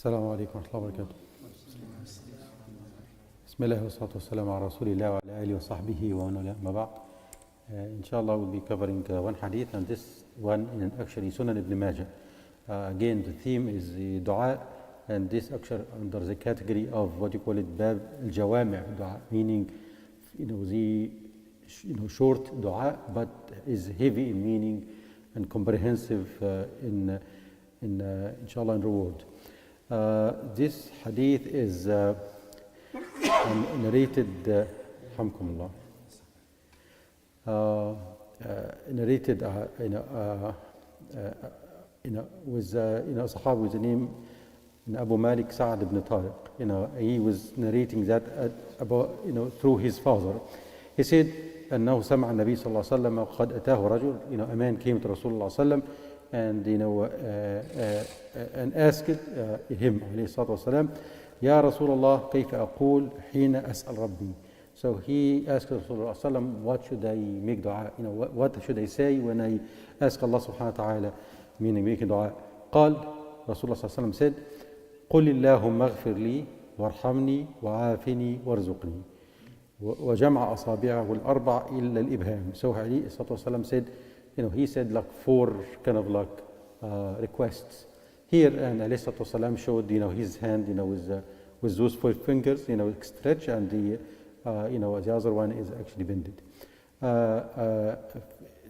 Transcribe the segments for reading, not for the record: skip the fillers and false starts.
السلام عليكم ورحمة الله وبركاته. بسم الله والصلاة والسلام على رسول الله وعلى آله وصحبه ومن والاه. أما بعد, inshallah we'll be covering one hadith, and this one is actually Sunan Ibn Majah. Again, the theme is the dua, and this actually under the category of what you call it Bab al-Jawami' dua, meaning the short dua, but is heavy in meaning and comprehensive in inshallah in reward. This hadith is narrated narrated with a Sahaba with the name Abu Malik Sa'ad ibn Tariq. He was narrating that about through his father. He said أنه سمع النبي صلى الله عليه وسلم قد أتاه رجل. A man came to Rasulullah صلى الله عليه وسلم and asked him عليه الصلاة والسلام يا رسول الله كيف أقول حين أسأل ربي. So he asked Rasulullah صلى الله عليه وسلم, what should I make dua? What should I say when I ask Allah subhanahu wa ta'ala, meaning making dua? قال, Rasulullah صلى الله عليه وسلم said, قل اللهم اغفر لي وارحمني وعافني وارزقني وجمع أصابعه الأربع إلا الإبهام. So عليه الصلاة والسلام said, he said like four kind of like requests here, and عليه الصلاة والسلام showed his hand with those 4 fingers stretched, and the other one is actually bended.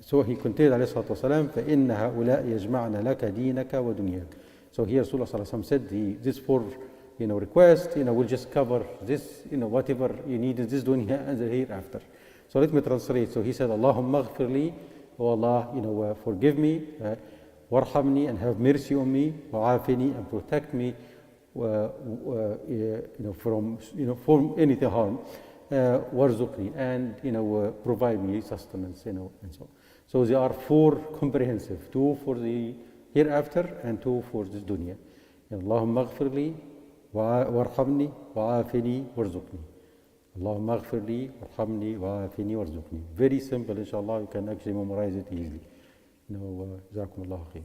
So he continued عليه الصلاة والسلام فإن هؤلاء يجمعن لك دينك ودنياك. So here Rasulullah صلى الله عليه وسلم said these 4 requests will just cover this whatever you need in this dunya and the hereafter. So let me translate. So he said, Allahumma ghfir li, oh Allah, forgive me, warhamni, and have mercy on me, wa'afini, and protect me from anything harm, warzuqni, and provide me sustenance, and so. So there are 4 comprehensive, 2 for the hereafter and 2 for this dunya. Allahumma ghfir li, warhamni, wa'afini, warzuqni. Allahumma ghfir li, warhamni, wa'afini, warzuqni. Very simple, inshallah. You can actually memorize it easily. جزاكم الله خير.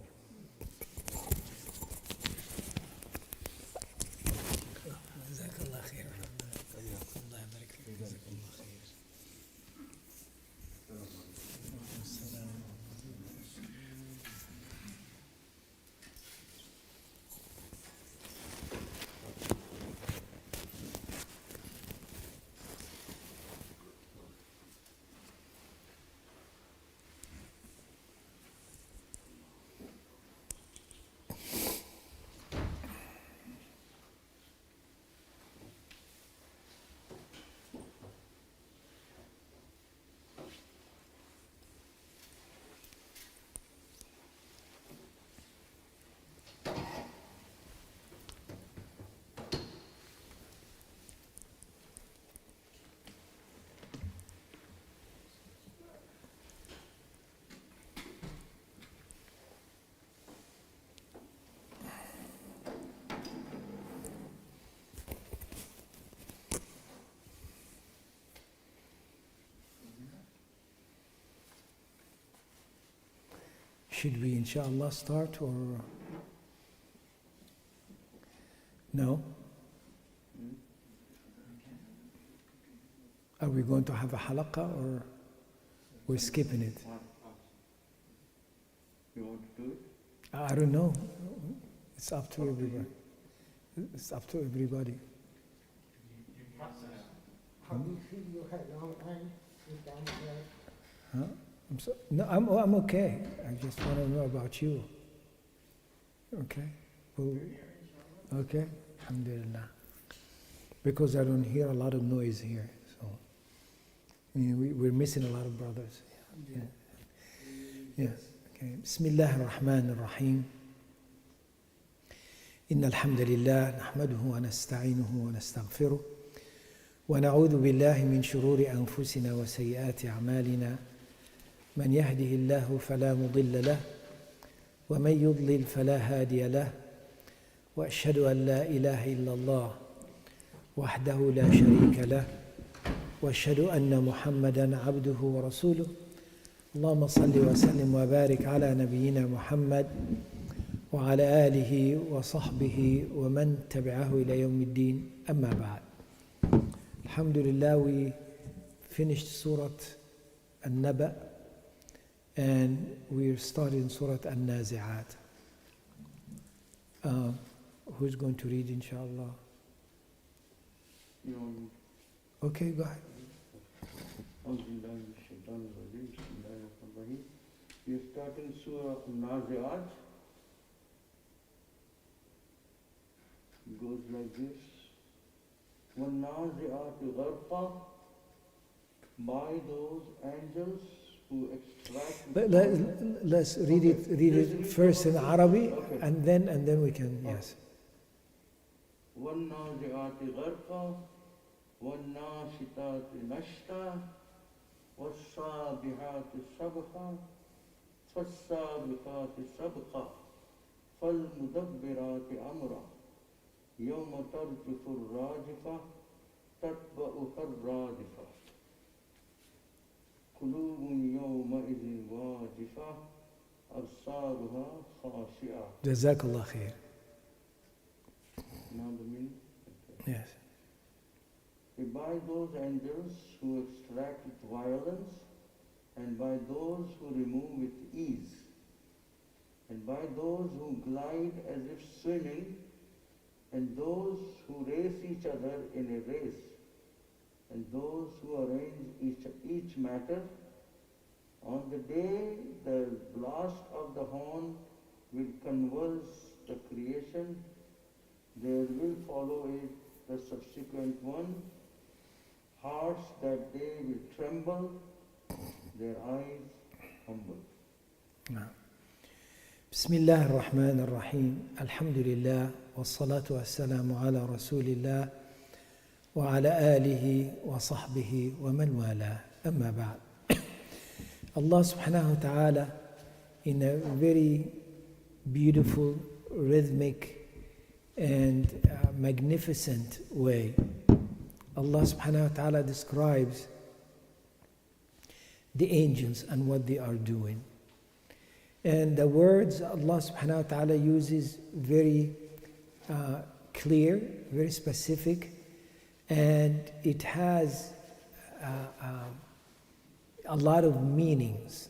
Should we, inshallah, start or no? Are we going to have a halaqah or we're skipping it? You want to do it? I don't know. It's up to everybody. It's up to everybody. How do you feel you had long time with down here? Huh? I'm okay. I just want to know about you. Okay? Okay? Alhamdulillah. Because I don't hear a lot of noise here. So we're missing a lot of brothers. Yeah. Yes. Okay. Bismillah ar-Rahman ar-Rahim. إن الحمد لله نحمده ونستعينه ونستغفره ونعوذ بالله من شرور أنفسنا وسيئات أعمالنا من يهده الله فلا مضل له ومن يضلل فلا هادي له وأشهد أن لا إله إلا الله وحده لا شريك له وأشهد أن محمدًا عبده ورسوله اللهم صل وسلم وبارك على نبينا محمد وعلى آله وصحبه ومن تبعه إلى يوم الدين أما بعد. Alhamdulillah, we finished Surah An-Naba and we're starting Surah An-Nazi'at. Who's going to read, inshallah? Okay, go ahead. We are starting Surah An-Nazi'at. It goes like this. وَالنَّازِعَاتِ غَرْقًا, by those angels who extract. Let's read it first in Arabic, okay. and then we can, yes. وَالنَّازِعَاتِ غَرْقًا وَالنَّاشِطَاتِ نَشْطًا وَالسَّابِحَاتِ سَبْحًا فَالسَّابِقَاتِ سَبْقًا فَالْمُدَبِّرَاتِ أَمْرًا يَوْمَ تَرْجُفُ الرَّاجِفَةُ تَتْبَعُهَا الرَّادِفَةُ قُلُوبٌ يَوْمَئِذٍ وَاجِفَةٌ أَبْصَارُهَا خَاشِعَةٌ. Jazakallah khair. Now the meaning? Okay. Yes. By those angels who extract with violence, and by those who remove with ease, and by those who glide as if swimming, and those who race each other in a race, and those who arrange each matter. On the day the blast of the horn will convulse the creation, there will follow it the subsequent one. Hearts that day will tremble, their eyes humble. بسم الله الرحمن الرحيم. الحمد لله والصلاة والسلام على رسول الله وعلى آله وصحبه ومن والاه. أما بعد. Allah subhanahu wa ta'ala, in a very beautiful, rhythmic and magnificent way, Allah subhanahu wa ta'ala describes the angels and what they are doing. And the words Allah subhanahu wa ta'ala uses very clear, very specific, and it has a lot of meanings.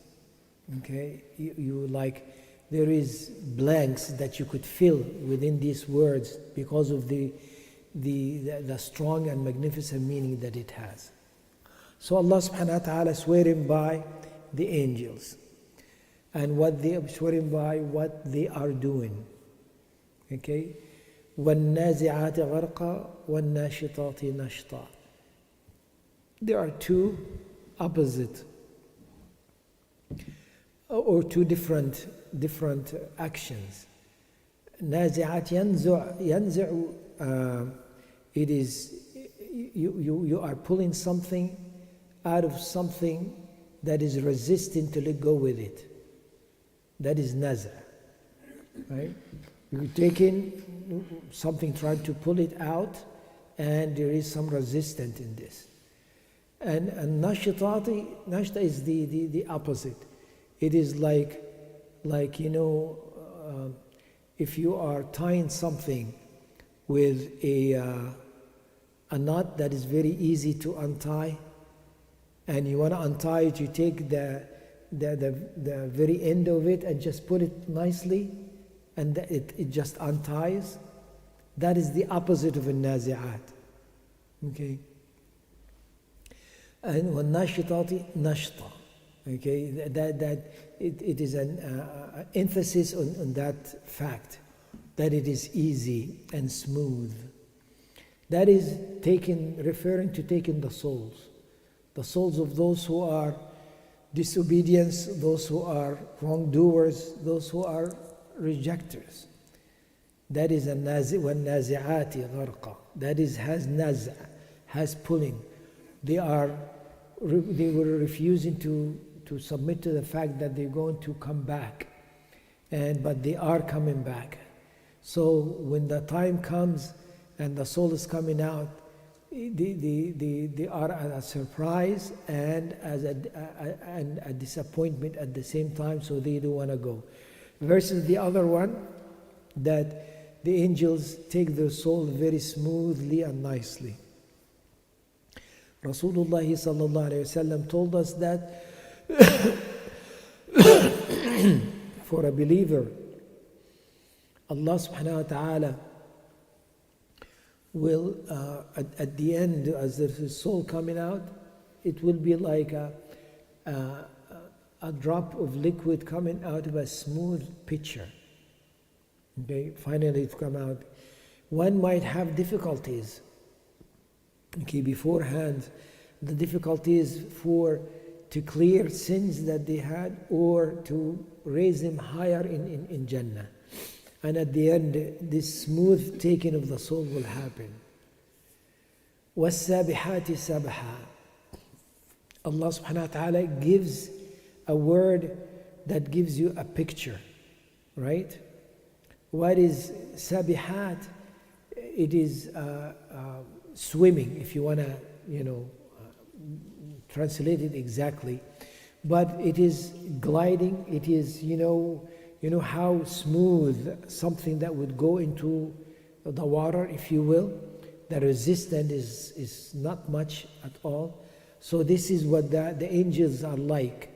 Okay, you like, there is blanks that you could fill within these words because of the strong and magnificent meaning that it has. So Allah subhanahu wa ta'ala swearing by the angels and what they are swearing by what they are doing. Okay? وَالنَّازِعَاتِ غَرْقًا وَالنَّاشِطَاتِ نَشْطًا. There are two opposite or two different actions. نَازِعَاتِ يَنزِعُ, it is you are pulling something out of something that is resistant to let go with it. That is naza, right? You're taking something, trying to pull it out, and there is some resistance in this. And nashta is the opposite. It is like if you are tying something with a knot that is very easy to untie, and you want to untie it, you take the very end of it and just put it nicely, and it just unties. That is the opposite of a nazi'at. Okay? And وَالنَّاشِطَاتِ نَشْطًا. Okay? That it is an emphasis on that fact, that it is easy and smooth. That is referring to taking the souls of those who are disobedience, those who are wrongdoers, those who are rejectors. That is a وَالنَّازِعَاتِ غَرْقًا. That is, has naz'a, has pulling. They were refusing to submit to the fact that they're going to come back, but they are coming back. So when the time comes and the soul is coming out, they are a surprise and as a disappointment at the same time, so they don't want to go. Versus the other one, that the angels take their soul very smoothly and nicely. Rasulullah sallallahu alayhi wasallam told us that for a believer, Allah subhanahu wa ta'ala will, at the end, as there's his soul coming out, it will be like a drop of liquid coming out of a smooth pitcher. Okay, finally it come out. One might have difficulties. Okay, beforehand, the difficulties to clear sins that they had or to raise them higher in Jannah. And at the end, this smooth taking of the soul will happen. وَالسَّابِحَاتِ سَبْحًا. Allah subhanahu wa ta'ala gives a word that gives you a picture, right? What is sabihat? It is swimming, if you want to, translate it exactly. But it is gliding. It is, you know how smooth something that would go into the water, if you will. The resistance is not much at all. So this is what the angels are like,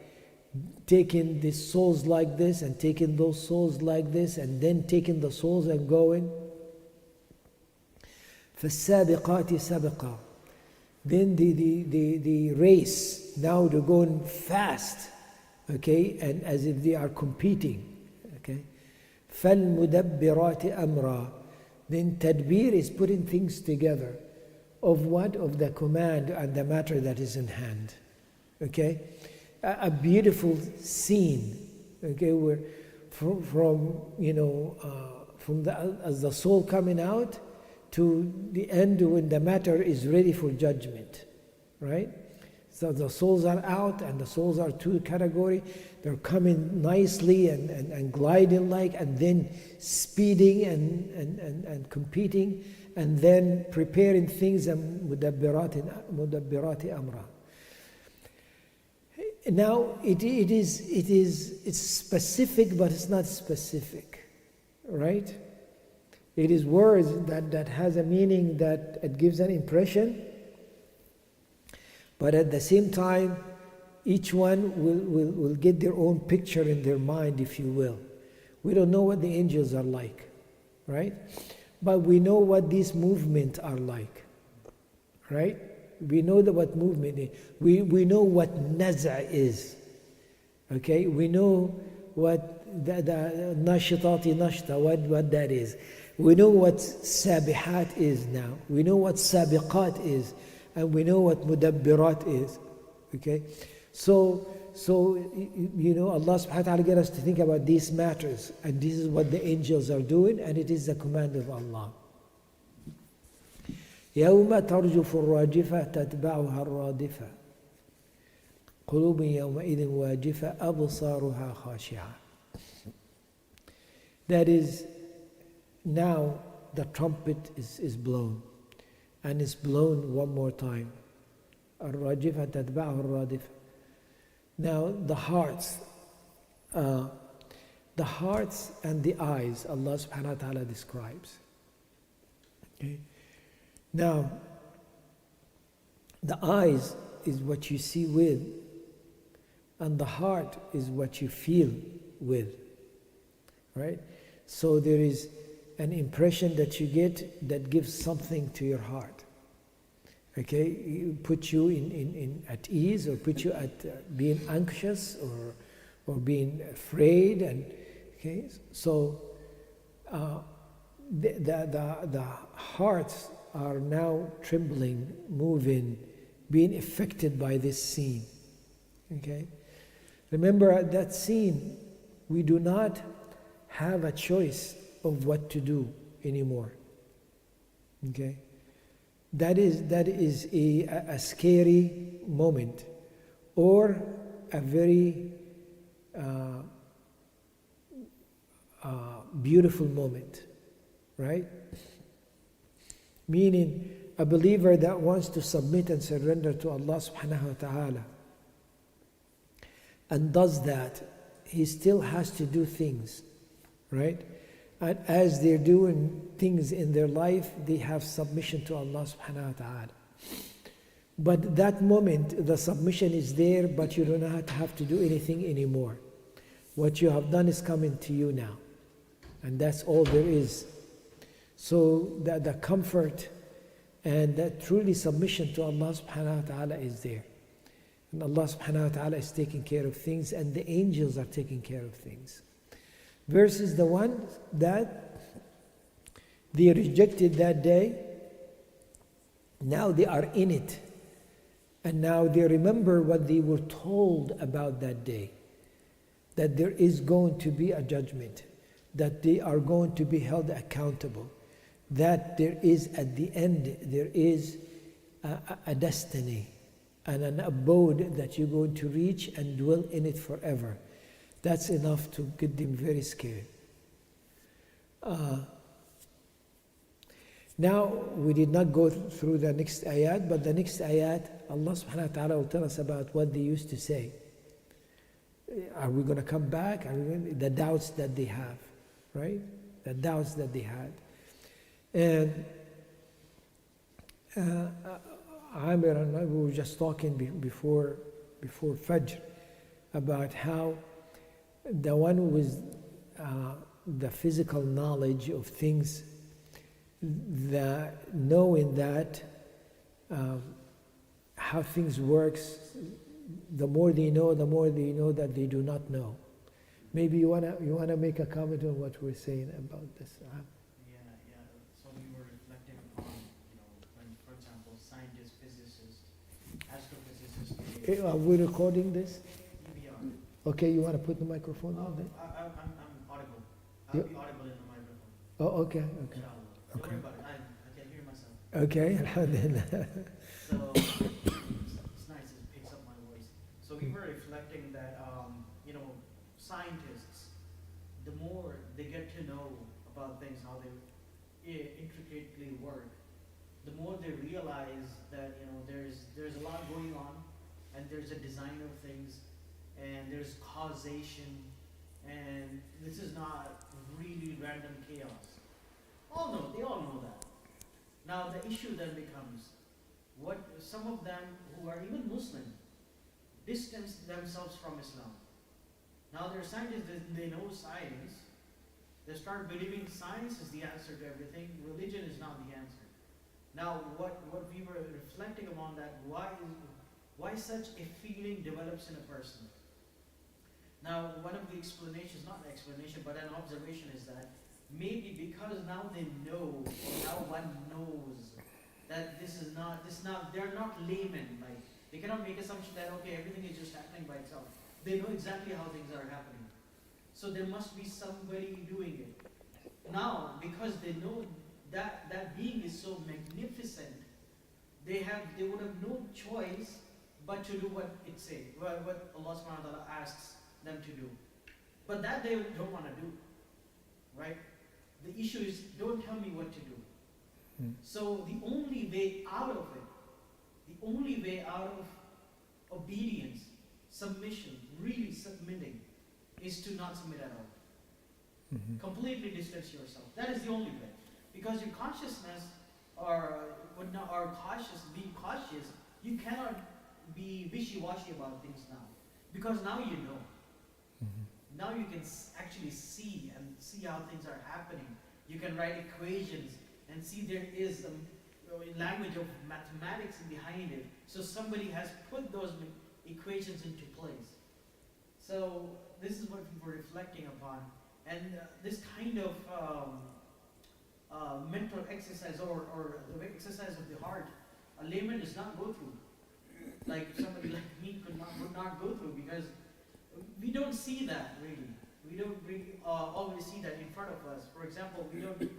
taking the souls like this and taking those souls like this and then taking the souls and going. فَالسَّابِقَاتِ سَبْقًا. Then the race, now they're going fast, okay, and as if they are competing, okay. فَالْمُدَبِّرَاتِ أَمْرًا. Then tadbir is putting things together. Of what? Of the command and the matter that is in hand, okay. A beautiful scene, okay, where from as the soul coming out to the end when the matter is ready for judgment, right? So the souls are out and the souls are two category. They're coming nicely and gliding like, and then speeding and competing, and then preparing things and mudabbirati amra. Now it's specific, but it's not specific, right? It is words that has a meaning, that it gives an impression, but at the same time, each one will get their own picture in their mind, if you will. We don't know what the angels are like, right? But we know what these movements are like, right? We know what movement is. We know what naza is, okay? We know what the nashitati nashta, what that is. We know what sabihat is now. We know what sabiqat is, and we know what mudabbirat is, okay? So Allah subhanahu wa ta'ala get us to think about these matters, and this is what the angels are doing, and it is the command of Allah. يوم ترجف الراجفة تتبعها الرادفة قلوب يومئذ واجفة أبصارها خاشعة. That is, now the trumpet is blown, and it's blown one more time. الراجفة تتبعها الرادفة. Now the hearts and the eyes, Allah subhanahu wa ta'ala describes. Okay. Now, the eyes is what you see with, and the heart is what you feel with, right? So there is an impression that you get that gives something to your heart, okay? It puts you in at ease, or put you at being anxious or being afraid, and okay. So the hearts are now trembling, moving, being affected by this scene. Okay? Remember, at that scene, we do not have a choice of what to do anymore. Okay? That is a scary moment, or a very beautiful moment, right? Meaning, a believer that wants to submit and surrender to Allah subhanahu wa ta'ala and does that, he still has to do things, right? And as they're doing things in their life, they have submission to Allah subhanahu wa ta'ala. But that moment, the submission is there, but you do not have to do anything anymore. What you have done is coming to you now. And that's all there is. So the comfort and that truly submission to Allah subhanahu wa ta'ala is there. And Allah subhanahu wa ta'ala is taking care of things, and the angels are taking care of things. Versus the ones that they rejected that day, now they are in it. And now they remember what they were told about that day. That there is going to be a judgment. That they are going to be held accountable. That there is, at the end, there is a destiny and an abode that you're going to reach and dwell in it forever. That's enough to get them very scared. Now, we did not go through the next ayat, but the next ayat, Allah subhanahu wa ta'ala will tell us about what they used to say. Are we going to come back? The doubts that they have, right? The doubts that they had. And Amir and I were just talking before Fajr about how the one with the physical knowledge of things, the knowing that how things works, the more they know that they do not know. Maybe you wanna make a comment on what we're saying about this. Yeah. So we were reflecting on, when, for example, scientists, physicists, astrophysicists. Are we recording this? We are. Okay, you want to put the microphone on there? I'm audible. I'll be audible in the microphone. Oh, okay. Inshallah. Don't worry about it. I can hear myself. Okay, alhamdulillah. So it's nice. It picks up my voice. So we were reflecting that, scientists, the more they get to know about things, how they intricately work, the more they realize that there's a lot going on, and there's a design of things, and there's causation, and this is not really random chaos. They all know that. Now the issue then becomes, what some of them who are even Muslim distance themselves from Islam. Now they're scientists, they know science, they start believing science is the answer to everything, religion is not the answer. Now what we were reflecting upon that, why such a feeling develops in a person? Now one of the explanations, not an explanation, but an observation is that maybe because now they know, now one knows that they're not laymen, like they cannot make assumption that okay, everything is just happening by itself. They know exactly how things are happening. So there must be somebody doing it. Now, because they know that being is so magnificent, they would have no choice but to do what it says, what Allah subhanahu wa ta'ala asks them to do. But that they don't want to do, right? The issue is, don't tell me what to do. So the only way out of it, the only way out of obedience, submission, really submitting, is to not submit at all. Completely distance yourself. That is the only way. Because your consciousness being cautious, you cannot be wishy-washy about things now. Because now you know. Now you can actually see how things are happening. You can write equations and see there is a language of mathematics behind it. So somebody has put those equations into place. So this is what we were reflecting upon. And this kind of mental exercise or the exercise of the heart, a layman does not go through. Like somebody like me would not go through, because we don't see that really. We don't really always see that in front of us. For example,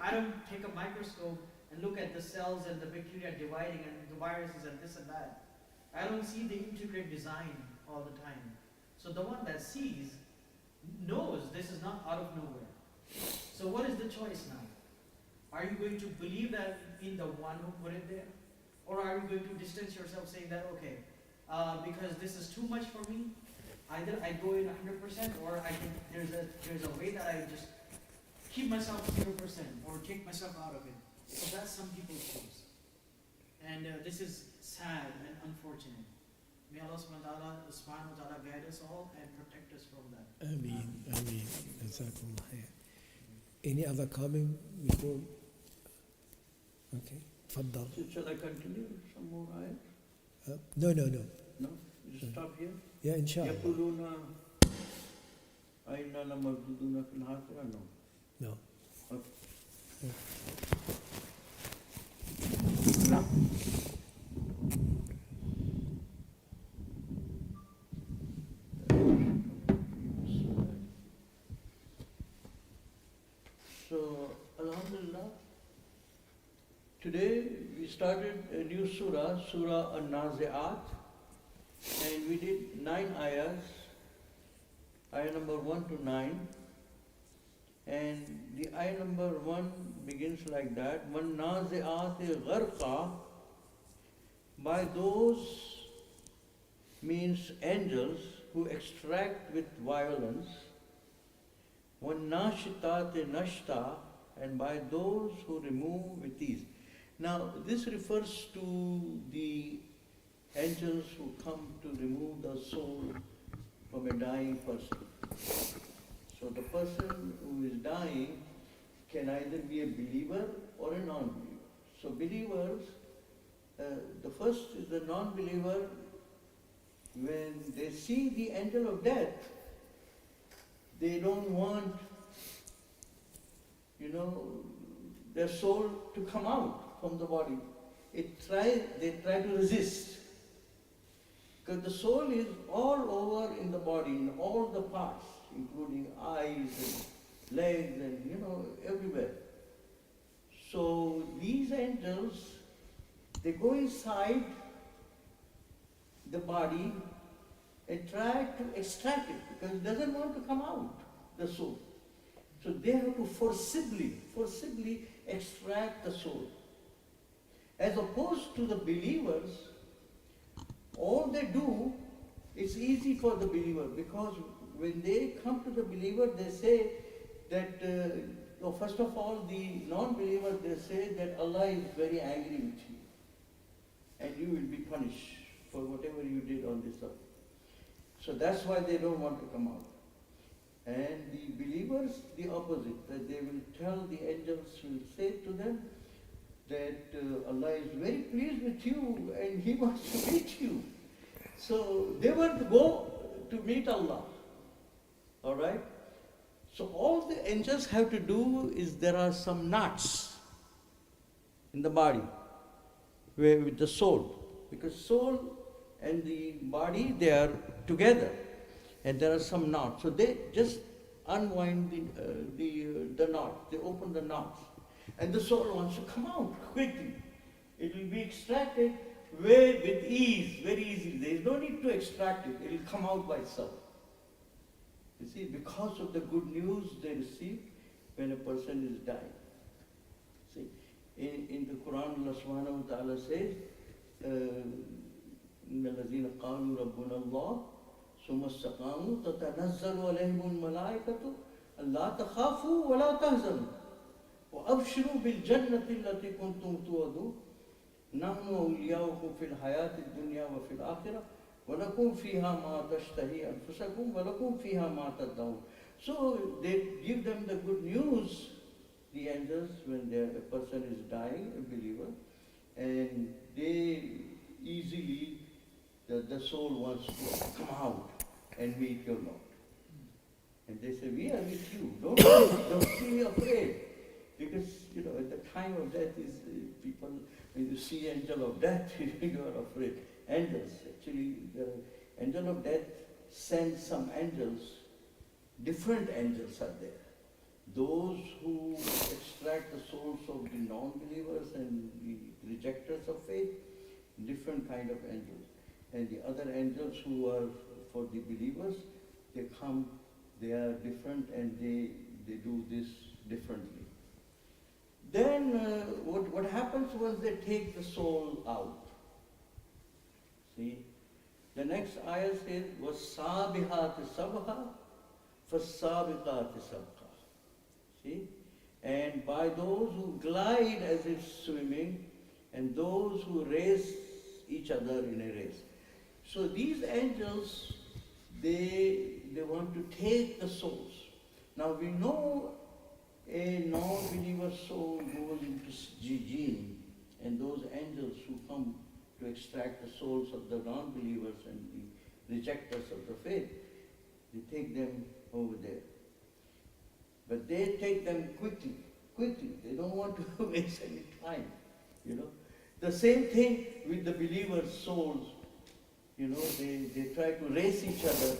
I don't take a microscope and look at the cells and the bacteria dividing and the viruses and this and that. I don't see the intricate design all the time. So the one that sees knows this is not out of nowhere. So what is the choice now? Are you going to believe that in the one who put it there? Or are you going to distance yourself saying that, okay, because this is too much for me, either I go in 100% or there's a way that I just keep myself 0% or take myself out of it. So that's some people choose. And this is sad and unfortunate. May Allah subhanahu wa ta'ala guide us all and protect us from that. Ameen, ameen. Jazakumullah khair. Any other comment before? Okay, تفضل. Shall I continue some more ayat? No. No? Just stop here? Yeah, inshallah. يقولون أئنا لمردودون في الآخرة? No. No. Okay. So, Alhamdulillah, today we started a new surah, Surah An-Nazi'at, and we did 9 ayahs, ayah number 1 to 9. And the ayah number 1 begins like that, وَالنَّازِعَاتِ غَرْقًا, by those means angels who extract with violence, وَالنَّاشِطَاتِ نَشْطًا, and by those who remove with ease. Now this refers to the angels who come to remove the soul from a dying person. So the person who is dying can either be a believer or a non-believer. So believers, the first is the non-believer, when they see the angel of death, they don't want, their soul to come out from the body. They try to resist. Because the soul is all over in the body, in all the parts, including eyes and legs and, everywhere. So these angels, they go inside the body and try to extract it because it doesn't want to come out, the soul. So they have to forcibly extract the soul. As opposed to the believers, all they do is easy for the believer, because when they come to the believer, they say that, first of all, the non-believer, they say that Allah is very angry with you and you will be punished for whatever you did on this earth. So that's why they don't want to come out. And the believers, the opposite, that they will tell, the angels will say to them that Allah is very pleased with you and He wants to meet you. So they want to go to meet Allah. Alright? So all the angels have to do is, there are some knots in the body with the soul. Because soul and the body, they are together. And there are some knots. So they just unwind the knot. They open the knots. And the soul wants to come out quickly. It will be extracted with ease, very easily. There is no need to extract it. It will come out by itself. You see, because of the good news they receive when a person is dying. See, in the Quran, Allah subhanahu wa ta'ala says, إِنَّ الَّذِينَ قَالُوا رَبُّنَا اللَّهُ ثُمَّ اسْتَقَامُوا تَتَنَزَّلُ عَلَيْهِمُ الْمَلَائِكَةُ أَلَّا تَخَافُوا وَلَا تَحْزَنُوا وَأَبْشِرُوا بِالْجَنَّةِ الَّتِي كُنْتُمْ تُوعَدُونَ نَحْنُ أَوْلِيَاؤُكُمْ فِي الْحَيَاةِ الدُّنْيَا وَفِي الْآخِرَةِ وَلَكُمْ فِيهَا مَا تَشْتَهِي أَنفُسُكُمْ وَلَكُمْ فِيهَا مَا تَدَّعُونَ. So they give them the good news, the angels, when a person is dying, a believer, and they easily, the soul wants to come out and meet your Lord. And they say, we are with you. Don't be afraid. Because, at the time of death is people, when you see angel of death, you are afraid. Angels, actually, the angel of death sends some angels. Different angels are there. Those who extract the souls of the non-believers and the rejectors of faith, different kind of angels. And the other angels who are for the believers, they come, they are different, and they do this differently. Then what happens once they take the soul out? See, the next ayah says, وَالسَّابِحَاتِ سَبْحًا فَالسَّابِقَاتِ سَبْقًا. See, and by those who glide as if swimming, and those who race each other in a race. So these angels, they want to take the souls. Now we know a non-believer soul goes into Sijin, and those angels who come to extract the souls of the non-believers and the rejectors of the faith, they take them over there. But they take them quickly. They don't want to waste any time, you know. The same thing with the believers' souls, you know, they try to race each other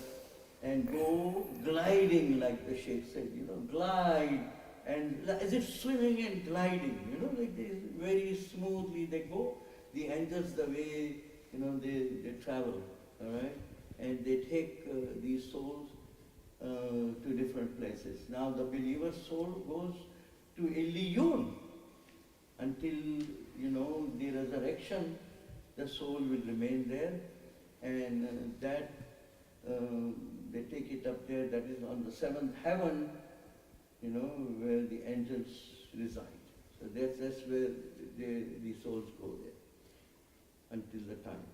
and go gliding, like the Sheikh said, you know, glide, and as if swimming and gliding, you know, like they very smoothly they go. The angels, the way, you know, they travel, all right, and they take these souls to different places. Now the believer's soul goes to Illiyun until, you know, the resurrection. The soul will remain there, and they take it up there. That is on the seventh heaven, you know, where the angels reside. So that's where the souls go there until the time.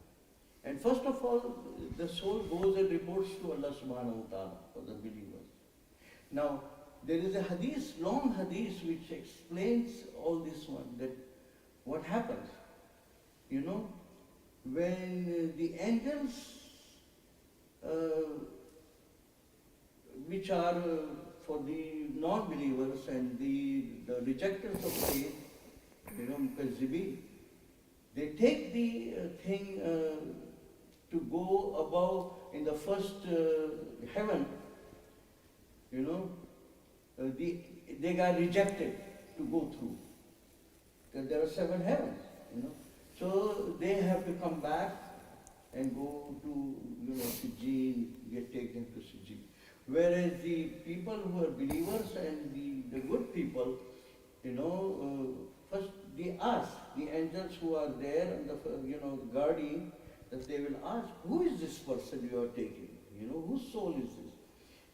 And first of all, the soul goes and reports to Allah subhanahu wa ta'ala for the believers. Now, there is a hadith, long hadith, which explains all this one, that what happens, you know, when the angels, which are for the non-believers and the rejectors of faith, you know, Mukazzibin, they take the thing to go above in the first heaven, you know, they got rejected to go through. There are 7 heavens, you know. So they have to come back and go to, you know, Sijin, take them to Sijin. Whereas the people who are believers and the good people, you know, first they ask, the angels who are there and the, you know, guarding, that they will ask, who is this person you are taking? You know, whose soul is this?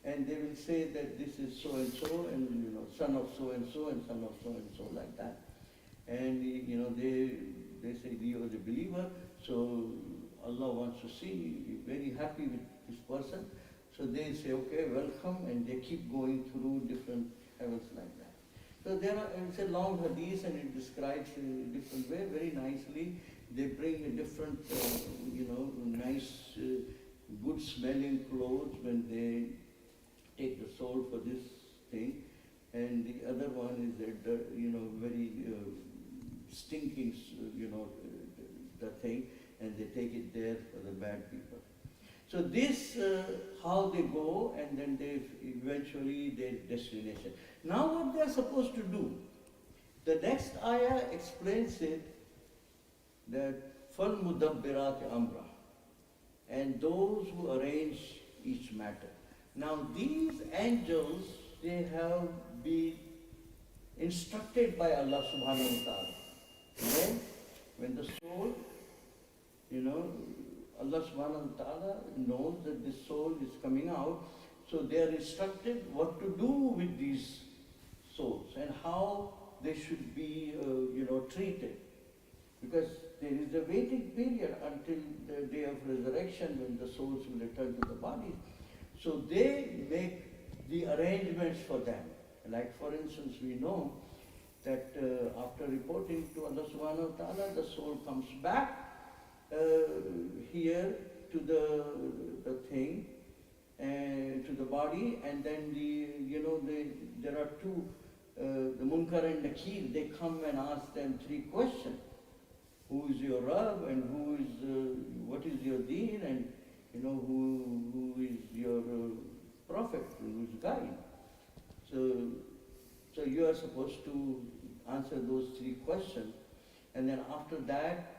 And they will say that this is so and so, and, you know, son of so and so, and son of so and so, like that. And, you know, they say, you are the believer, so Allah wants to see you, very happy with this person. So they say, okay, welcome, and they keep going through different heavens like that. So there are, it's a long hadith, and it describes in a different way, very nicely. They bring a different, you know, nice, good smelling clothes when they take the soul for this thing. And the other one is that, you know, very stinking, you know, the thing, and they take it there for the bad people. So this, how they go, and then they eventually their destination. Now what they are supposed to do? The next ayah explains it, that فَالْمُدَبِّرَاتِ أَمْرًا, and those who arrange each matter. Now these angels, they have been instructed by Allah subhanahu wa ta'ala. When the soul, you know, Allah subhanahu wa ta'ala knows that this soul is coming out, so they are instructed what to do with these souls and how they should be, you know, treated. Because there is a waiting period until the day of resurrection when the souls will return to the body. So they make the arrangements for them. Like for instance, we know that after reporting to Allah subhanahu wa ta'ala, the soul comes back here to the thing, to the body, and then you know, there are two, the Munkar and Nakir, they come and ask them 3 questions. Who is your Rabb, and who is, what is your deen, and, you know, who is your prophet, who is guide. So you are supposed to answer those 3 questions, and then after that,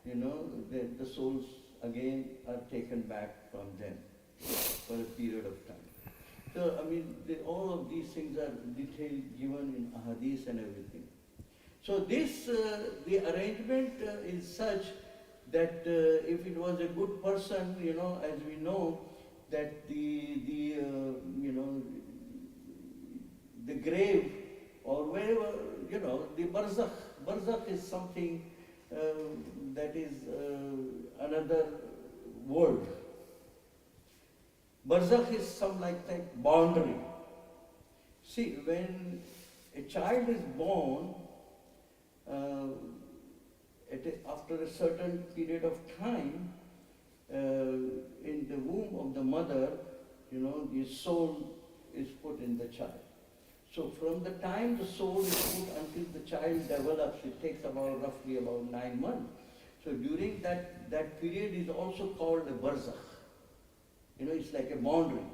you know, the souls again are taken back from them for a period of time. So, I mean, all of these things are detailed given in ahadith and everything. So this, the arrangement is such that if it was a good person, you know, as we know, that the you know, the grave, or wherever barzakh. Barzakh is something that is another world. Barzakh is some like that boundary. See, when a child is born, after a certain period of time, in the womb of the mother, his soul is put in the child. So from the time the soul is put until the child develops, it takes roughly about 9 months. So during that period is also called a barzakh. It's like a boundary.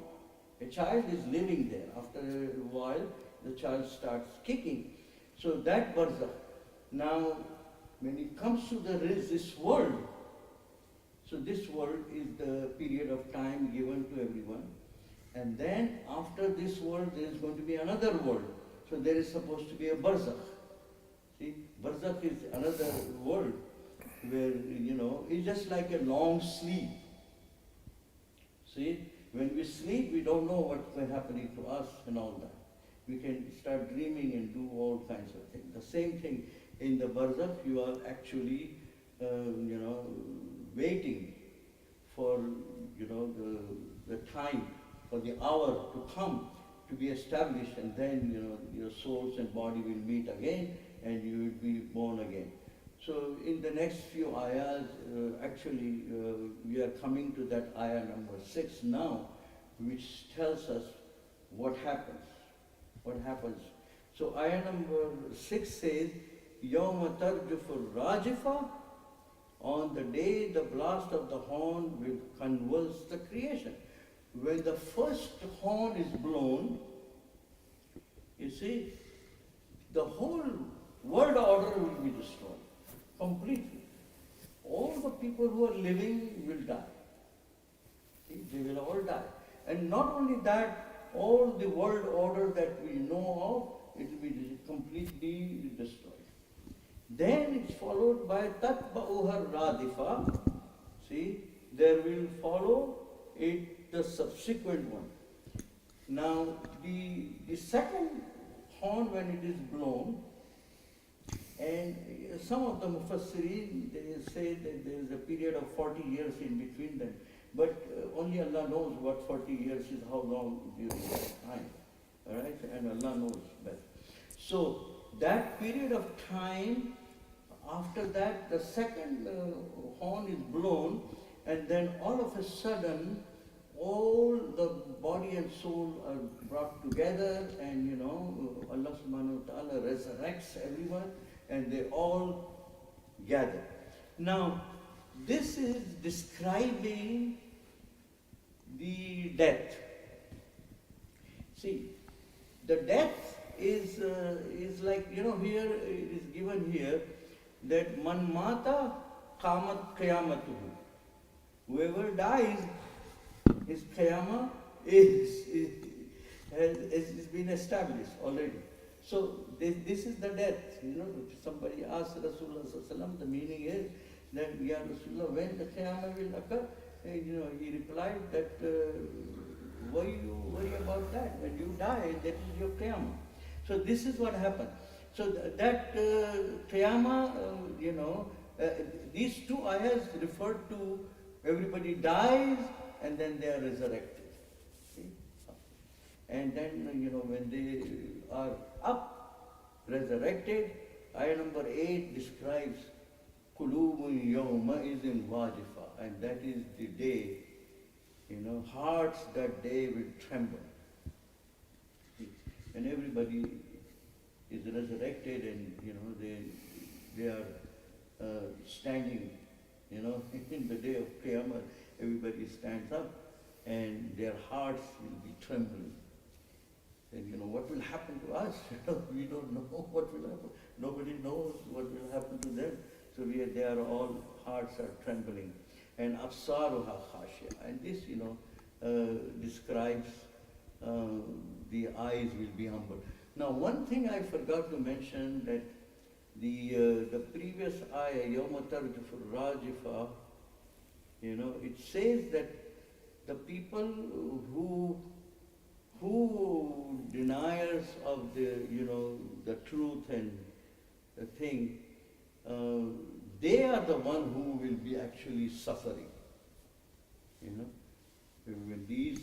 A child is living there. After a while, the child starts kicking. So that barzakh. Now, when it comes to this world, so this world is the period of time given to everyone. And then after this world, there is going to be another world. So there is supposed to be a barzakh. See, barzakh is another world where, it's just like a long sleep. See, when we sleep, we don't know what's happening to us and all that. We can start dreaming and do all kinds of things. The same thing in the barzakh, you are actually, waiting for, the time, for the hour to come to be established, and then, your souls and body will meet again, and you will be born again. So in the next few ayahs, actually, we are coming to that ayah number 6 now, which tells us what happens. What happens. So ayah number 6 says, يَوْمَ تَرْجُفُ الرَّاجِفَةُ, on the day the blast of the horn will convulse the creation. When the first horn is blown, you see, the whole world order will be destroyed completely. All the people who are living will die. See, they will all die. And not only that, all the world order that we know of, it will be completely destroyed. Then it's followed by تَتْبَعُهَا الرَّادِفَةُ. See, there will follow it the subsequent one. Now, the second horn, when it is blown, and some of the Mufassirin, they say that there is a period of 40 years in between them. But only Allah knows what 40 years is, how long during that time. Alright? And Allah knows best. So, that period of time, after that, the second horn is blown, and then all of a sudden, all the body and soul are brought together, and Allah subhanahu wa ta'ala resurrects everyone, and they all gather. Now, this is describing the death. See, the death is like, here it is given here that man mata qamat qiyamatuhu. Whoever dies, his qiyamah has been established already. So this is the death. Somebody asked Rasulullah sallallahu alaihi wasallam, the meaning is that, Ya Rasulullah, when the qiyamah will occur? He replied that, why you worry about that? When you die, that is your qiyamah. So this is what happened. So that qiyamah, these two ayahs refer to everybody dies and then they are resurrected. See? And then, when they are up, resurrected, ayah number 8 describes Qulubun yawma'izin wajifa, and that is the day, hearts that day will tremble. And everybody is resurrected, and they are standing, in the day of Qiyamah, everybody stands up and their hearts will be trembling. And what will happen to us? We don't know what will happen. Nobody knows what will happen to them. So they are all, hearts are trembling. And absaruha khashya. And this, describes the eyes will be humble. Now, one thing I forgot to mention, that the previous ayah, Yawma tarjufur rajifa, it says that the people who deniers of the truth and thing, they are the one who will be actually suffering. You know, when these,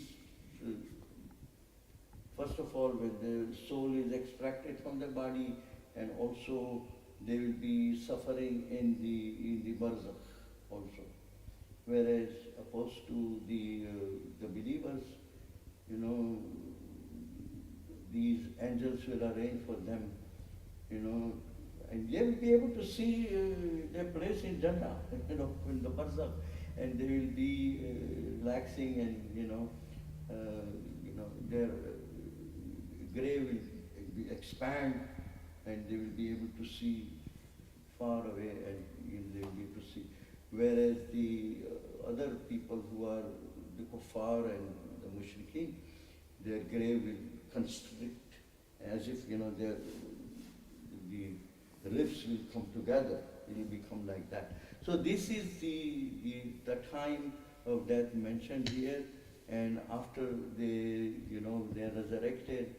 first of all, when the soul is extracted from the body, and also they will be suffering in the barzakh also. Whereas opposed to the believers, you know, these angels will arrange for them, you know, and they will be able to see their place in Jannah, you know, in the barzakh, and they will be relaxing, and their grave will expand, and they will be able to see far away, and they will be able to see. Whereas the other people who are the kuffar and the mushrikeen, their grave will constrict, as if the ribs will come together. It will become like that. So this is the time of death mentioned here, and after they are resurrected,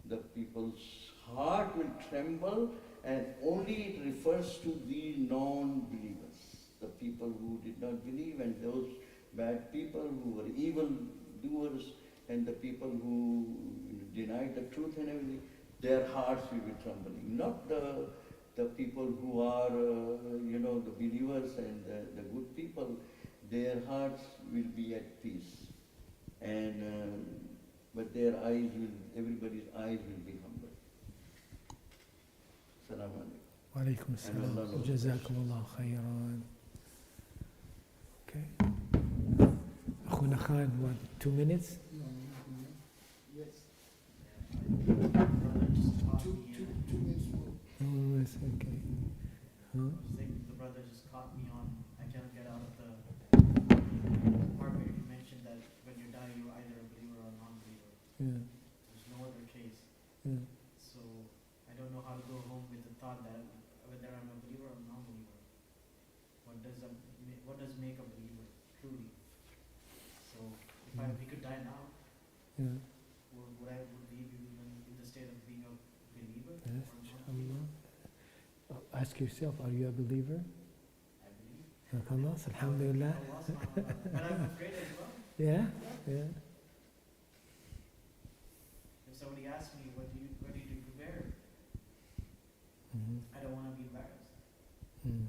the people's heart will tremble, and only it refers to the non-believers, the people who did not believe, and those bad people who were evil doers, and the people who denied the truth and everything. Their hearts will be trembling, not the people who are the believers and the good people. Their hearts will be at peace, and but their eyes everybody's eyes will be humble. Salaam alaikum. وعليكم السلام جزاكم الله خيرا. Okay. أخونا خان, what, 2 minutes? Yes. Brother just caught Two me. minutes more. Oh, yes, okay. Huh? I was thinking the brother just caught me on. I cannot get out of the part where you mentioned that when you die, you're either a believer or a non-believer. Yeah. There's no other case. Yeah. So I don't know how to go home with the thought that whether I'm a believer or a non-believer. What does make a believer truly? So if we could die now, Yeah. would we be in the state of being a believer Yes, or non-believer? inshallah. Ask yourself, are you a believer? I believe. خلاص الحمد لله. Allah subhanahu wa ta'ala. But I'm afraid as well. Yeah, yeah. If somebody asks me, what do you do to prepare? Mhm. I don't want to be embarrassed. Mm.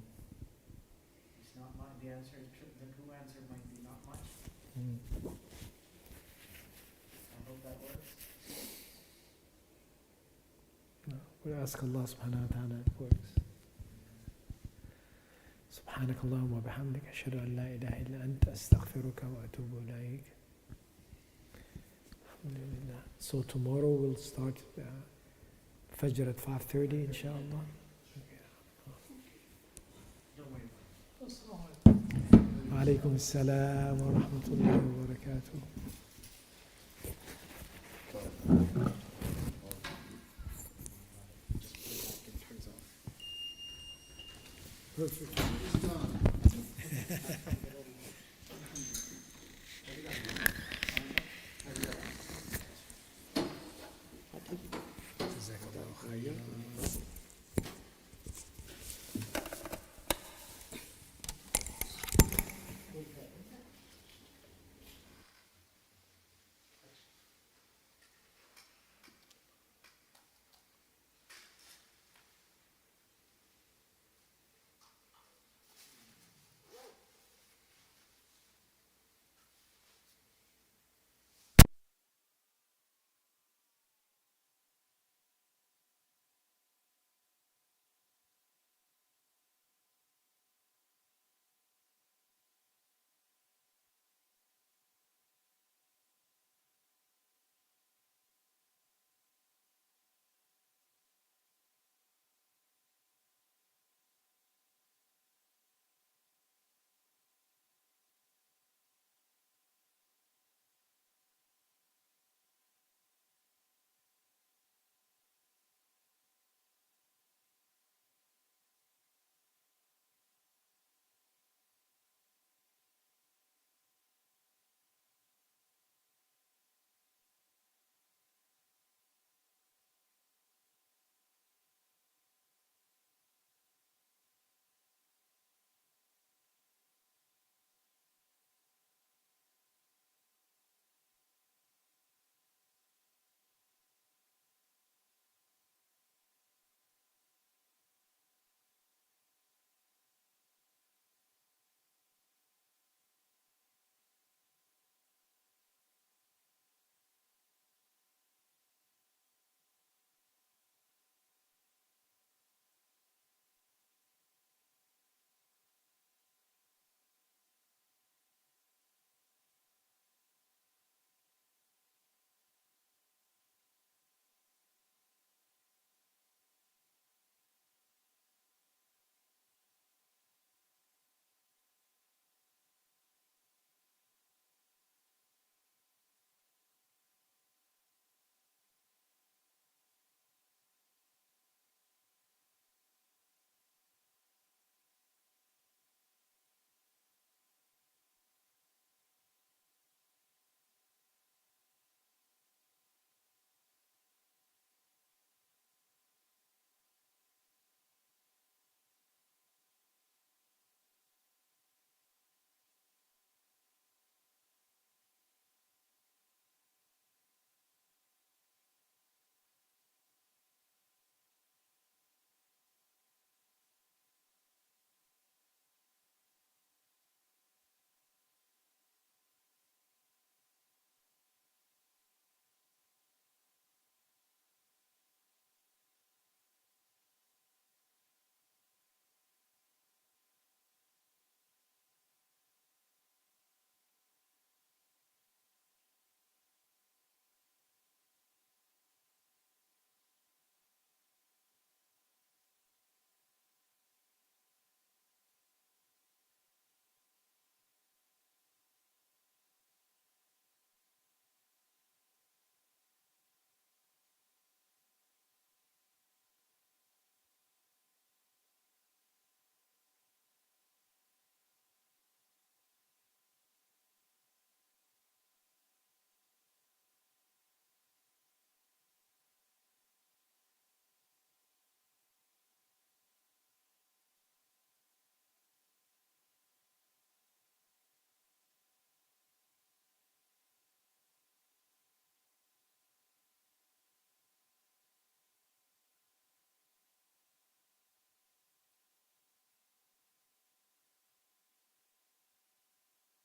It's not much. The answer is true. The true answer might be not much. Mm. I hope that works. No, we ask Allah subhanahu wa ta'ala it works. سبحانك اللهم وبحمدك أشهد أن لا إله إلا أنت أستغفرك وأتوب إليك. Alhamdulillah. So tomorrow we'll start Fajr at 5:30 inshallah. Don't worry about it. وعليكم السلام ورحمة الله وبركاته. Perfect. جزاك الله خير.